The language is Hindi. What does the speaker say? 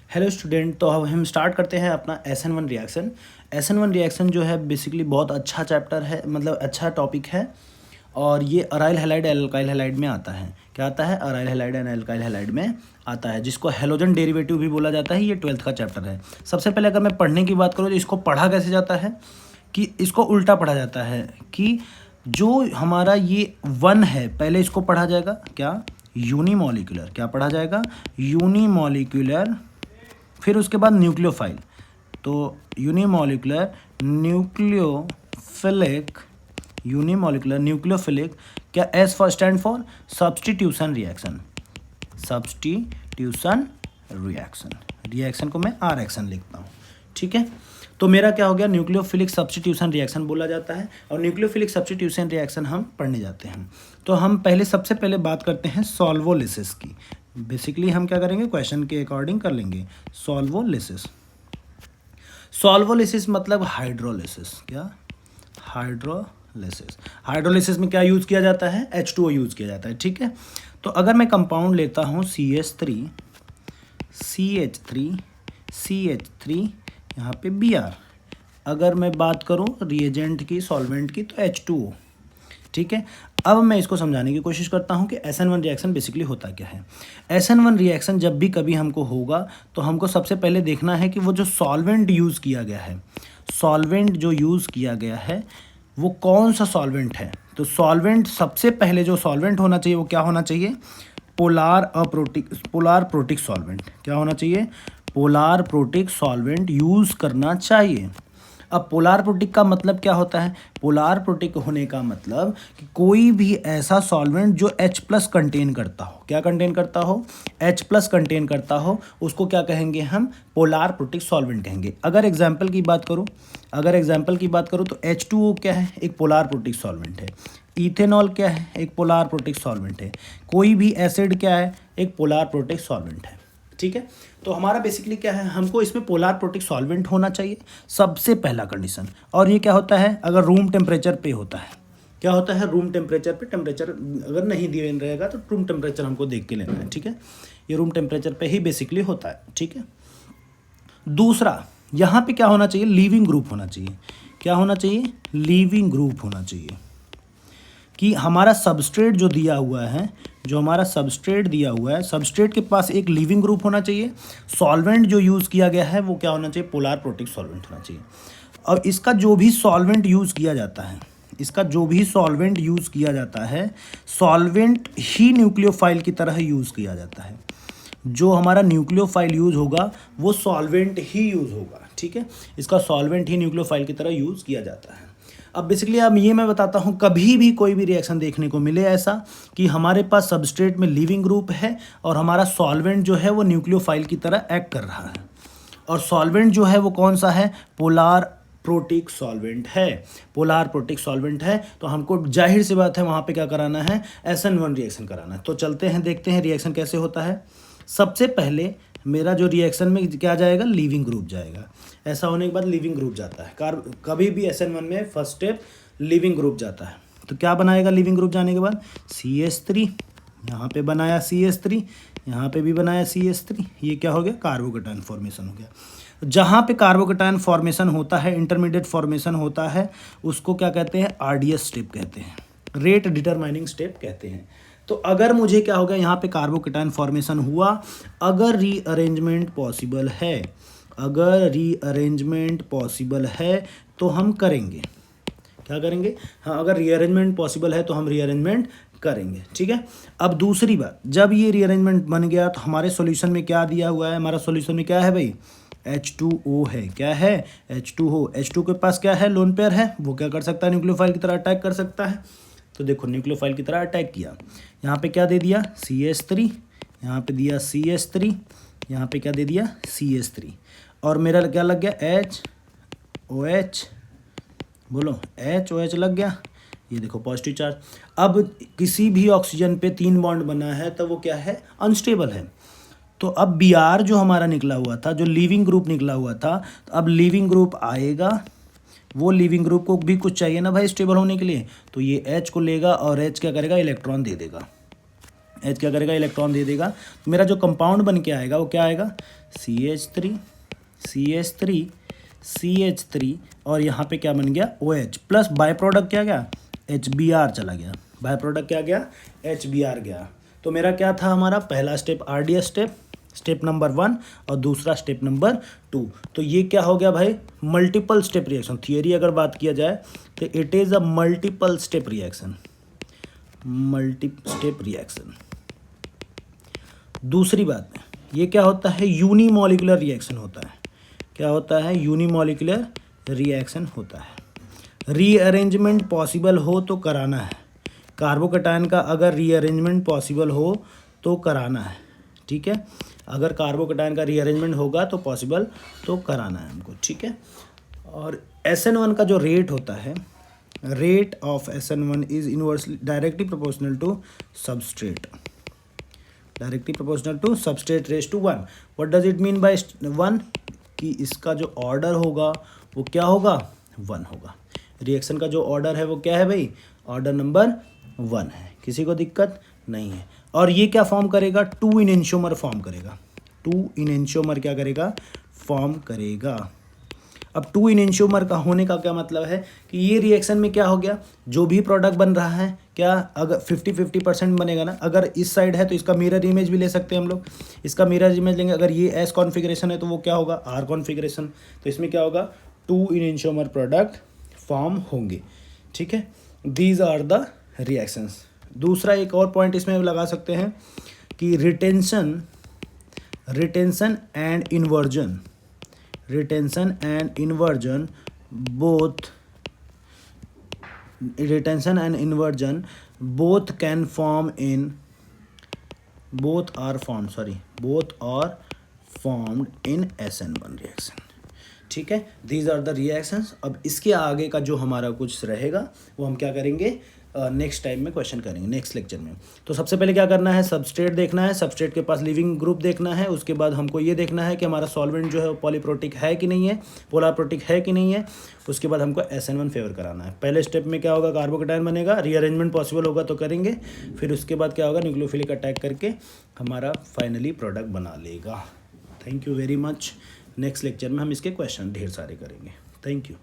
हेलो स्टूडेंट, तो अब हम स्टार्ट करते हैं अपना SN1 रिएक्शन। SN1 रिएक्शन जो है बेसिकली बहुत अच्छा चैप्टर है, मतलब अच्छा टॉपिक है। और ये अराइल हैलाइड एल्काइल हैलाइड में आता है। क्या आता है? Aryl halide and alkyl halide में आता है, जिसको हेलोजन डेरिवेटिव भी बोला जाता है। ये 12th का चैप्टर है। सबसे पहले अगर मैं पढ़ने की बात करूँ तो इसको पढ़ा कैसे जाता है कि इसको उल्टा पढ़ा जाता है कि जो हमारा ये वन है पहले इसको पढ़ा जाएगा क्या? यूनिमॉलिक्यूलर। क्या पढ़ा जाएगा? यूनिमॉलिक्यूलर। फिर उसके बाद न्यूक्लियोफाइल। तो यूनिमॉलिक्यूलर न्यूक्लियोफिलिक, यूनिमॉलिक्यूलर न्यूक्लियोफिलिक क्या? S for stand for substitution reaction. Substitution reaction, reaction को मैं आर एक्शन लिखता हूँ। ठीक है, तो मेरा क्या हो गया? न्यूक्लियोफिलिक सब्स्टिट्यूशन रिएक्शन बोला जाता है। और न्यूक्लियोफिलिक सब्स्टिट्यूशन रिएक्शन हम पढ़ने जाते हैं। तो हम सबसे पहले बात करते हैं सॉल्वोलिसिस की। बेसिकली हम क्या करेंगे? क्वेश्चन के अकॉर्डिंग कर लेंगे। सॉल्वोलिसिस, सॉल्वोलिसिस मतलब हाइड्रोलिसिस। क्या? हाइड्रोलिसिस। हाइड्रोलिसिस में क्या यूज़ किया जाता है? H2O यूज़ किया जाता है। ठीक है, तो अगर मैं कंपाउंड लेता हूँ CH3, CH3 यहाँ पे Br। अगर मैं बात करूँ रिएजेंट की, सॉल्वेंट की, तो H2O। ठीक है, अब मैं इसको समझाने की कोशिश करता हूँ कि SN1 रिएक्शन बेसिकली होता क्या है। SN1 रिएक्शन जब भी कभी हमको होगा तो हमको सबसे पहले देखना है कि वो जो सॉल्वेंट यूज़ किया गया है, सॉल्वेंट जो यूज़ किया गया है वो कौन सा सॉल्वेंट है। तो सॉल्वेंट, सबसे पहले जो सॉल्वेंट होना चाहिए वो क्या होना चाहिए? Polar protic solvent. क्या होना चाहिए? पोलार प्रोटिक सॉल्वेंट यूज़ करना चाहिए। अब पोलार प्रोटिक का मतलब क्या होता है? पोलार प्रोटिक होने का मतलब कि कोई भी ऐसा सॉल्वेंट जो H+ कंटेन करता हो। क्या कंटेन करता हो? H+ कंटेन करता हो, उसको क्या कहेंगे हम? पोलार प्रोटिक सॉल्वेंट कहेंगे। अगर एग्जाम्पल की बात करूँ तो H2O क्या है? एक पोलार प्रोटिक सॉल्वेंट है। इथेनॉल क्या है? एक पोलार प्रोटिक सॉल्वेंट है। कोई भी एसिड क्या है? एक पोलार प्रोटिक सॉल्वेंट है। ठीक है, तो हमारा बेसिकली क्या है? हमको इसमें पोलार प्रोटिक सॉल्वेंट होना चाहिए, सबसे पहला कंडीशन। और ये क्या होता है? अगर रूम टेम्परेचर पे होता है। क्या होता है? रूम टेम्परेचर पे। टेम्परेचर अगर नहीं दिया रहेगा तो रूम टेम्परेचर हमको देख के लेना है। ठीक है, ये रूम टेम्परेचर पे ही बेसिकली होता है। ठीक है, दूसरा यहाँ पे क्या होना चाहिए? लीविंग ग्रुप होना चाहिए। क्या होना चाहिए? लीविंग ग्रुप होना चाहिए कि हमारा सबस्ट्रेट जो दिया हुआ है, जो हमारा सबस्ट्रेट दिया हुआ है, सबस्ट्रेट के पास एक लीविंग ग्रुप होना चाहिए। सॉल्वेंट जो यूज़ किया गया है वो क्या होना चाहिए? पोलार प्रोटिक सॉल्वेंट होना चाहिए। और इसका जो भी सॉल्वेंट यूज़ किया जाता है, इसका जो भी सॉल्वेंट यूज़ किया जाता है, सॉल्वेंट ही न्यूक्लियोफाइल की तरह यूज़ किया जाता है। जो हमारा न्यूक्लियोफाइल यूज़ होगा वो सॉल्वेंट ही यूज़ होगा। ठीक है, इसका सॉल्वेंट ही न्यूक्लियोफाइल की तरह यूज़ किया जाता है। अब बेसिकली अब ये मैं बताता हूँ, कभी भी कोई भी रिएक्शन देखने को मिले ऐसा कि हमारे पास सबस्ट्रेट में लीविंग ग्रुप है और हमारा सॉल्वेंट जो है वो न्यूक्लियोफाइल की तरह एक्ट कर रहा है, और सॉल्वेंट जो है वो कौन सा है? पोलार प्रोटिक सॉल्वेंट है। पोलार प्रोटिक सॉल्वेंट है, तो हमको जाहिर सी बात है वहाँ पे क्या कराना है? SN1 रिएक्शन कराना है। तो चलते हैं, देखते हैं रिएक्शन कैसे होता है। सबसे पहले मेरा जो रिएक्शन में क्या जाएगा? लीविंग ग्रुप जाएगा। ऐसा होने के बाद लीविंग ग्रुप जाता है। कभी भी SN1 में फर्स्ट स्टेप लीविंग ग्रुप जाता है। तो क्या बनाएगा लीविंग ग्रुप जाने के बाद? CH3। यहाँ पे बनाया CH3, यहाँ पे भी बनाया CH3। ये क्या हो गया? कार्बोकेटायन फॉर्मेशन हो गया। जहाँ पे कार्बोकेटायन फॉर्मेशन होता है, इंटरमीडिएट फॉर्मेशन होता है, उसको क्या कहते हैं? RDS स्टेप कहते हैं, रेट डिटरमाइनिंग स्टेप कहते हैं। तो अगर मुझे क्या होगा? यहाँ पे कार्बोकेटायन फॉर्मेशन हुआ, अगर रीअरेंजमेंट पॉसिबल है, अगर रीअरेंजमेंट पॉसिबल है तो हम करेंगे। क्या करेंगे? हाँ, अगर रीअरेंजमेंट पॉसिबल है तो हम रीअरेंजमेंट करेंगे। ठीक है, अब दूसरी बात, जब ये रीअरेंजमेंट बन गया तो हमारे सॉल्यूशन में क्या दिया हुआ है? हमारा सॉल्यूशन में क्या है भाई? H2O है। क्या है? H2O। H2 के पास क्या है? लोन पेयर है। वो क्या कर सकता है? न्यूक्लियोफाइल की तरह अटैक कर सकता है। तो देखो, न्यूक्लियोफाइल की तरह अटैक किया। यहाँ पे क्या दे दिया? CH3। यहाँ पे दिया CH3। यहाँ पे क्या दे दिया? CH3। और मेरा क्या लग गया? HOH। बोलो, HOH लग गया। ये देखो पॉजिटिव चार्ज। अब किसी भी ऑक्सीजन पे 3 बॉन्ड बना है तो वो क्या है? अनस्टेबल है। तो अब Br जो हमारा निकला हुआ था, जो लीविंग ग्रुप निकला हुआ था, तो अब लीविंग ग्रुप आएगा। वो लीविंग ग्रुप को भी कुछ चाहिए ना भाई स्टेबल होने के लिए, तो ये H को लेगा और H क्या करेगा? इलेक्ट्रॉन दे देगा। H क्या करेगा, इलेक्ट्रॉन दे देगा। तो मेरा जो कंपाउंड बन के आएगा वो क्या आएगा, CH3 CH3 CH3 और यहाँ पे क्या बन गया, OH प्लस बाय प्रोडक्ट क्या गया, HBr चला गया। बाय प्रोडक्ट क्या गया, HBr गया। तो मेरा क्या था, हमारा पहला step RDS step, step number 1 और दूसरा स्टेप नंबर 2। तो ये क्या हो गया भाई, मल्टीपल स्टेप रिएक्शन। थियरी अगर बात किया जाए तो it is a multiple step reaction, multi step reaction. दूसरी बात ये क्या होता है, यूनिमॉलिक्यूलर रिएक्शन होता है। क्या होता है, यूनिमॉलिक्यूलर रिएक्शन होता है। रीअरेंजमेंट पॉसिबल हो तो कराना है, कार्बोकैटायन का अगर रीअरेंजमेंट पॉसिबल हो तो कराना है, ठीक है। अगर कार्बोकैटायन का रीअरेंजमेंट होगा तो पॉसिबल तो कराना है हमको, ठीक है। और SN1 का जो रेट होता है, rate of SN1 is inversely directly proportional to substrate, directly proportional to substrate raise to 1। What does it mean by 1, कि इसका जो ऑर्डर होगा वो क्या होगा, 1 होगा। रिएक्शन का जो ऑर्डर है वो क्या है भाई, ऑर्डर नंबर 1 है, किसी को दिक्कत नहीं है। और ये क्या फॉर्म करेगा, 2 इनेंशियोमर फॉर्म करेगा, 2 इनेंशियोमर क्या करेगा, फॉर्म करेगा। अब 2 इनेंशियोमर का होने का क्या मतलब है कि ये रिएक्शन में क्या हो गया, जो भी प्रोडक्ट बन रहा है क्या, अगर 50-50% बनेगा ना। अगर इस साइड है तो इसका मिरर इमेज भी ले सकते हैं हम लोग, इसका मिरर इमेज लेंगे। अगर ये S कॉन्फ़िगरेशन है तो वो क्या होगा, R कॉन्फ़िगरेशन। तो इसमें क्या होगा, 2 इनेंशियोमर प्रोडक्ट फॉर्म होंगे, ठीक है। These are the reactions. दूसरा एक और पॉइंट इसमें लगा सकते हैं कि retention and inversion, retention and inversion both can form in both are formed in SN1 reaction, ठीक है। these are the reactions। अब इसके आगे का जो हमारा कुछ रहेगा वो हम क्या करेंगे, नेक्स्ट टाइम में क्वेश्चन करेंगे, नेक्स्ट लेक्चर में। तो सबसे पहले क्या करना है, सबस्ट्रेट देखना है, सबस्ट्रेट के पास लिविंग ग्रुप देखना है। उसके बाद हमको ये देखना है कि हमारा सॉल्वेंट जो है वो पॉलीप्रोटिक है कि नहीं है, पोलर प्रोटिक है कि नहीं है। उसके बाद हमको SN1 फेवर कराना है। पहले स्टेप में क्या होगा, कार्बोकैटायन बनेगा, रीअरेंजमेंट पॉसिबल होगा तो करेंगे। फिर उसके बाद क्या होगा, न्यूक्लियोफिलिक अटैक करके हमारा फाइनली प्रोडक्ट बना लेगा। Thank you very much. Next lecture में हम इसके क्वेश्चन ढेर सारे करेंगे। Thank you.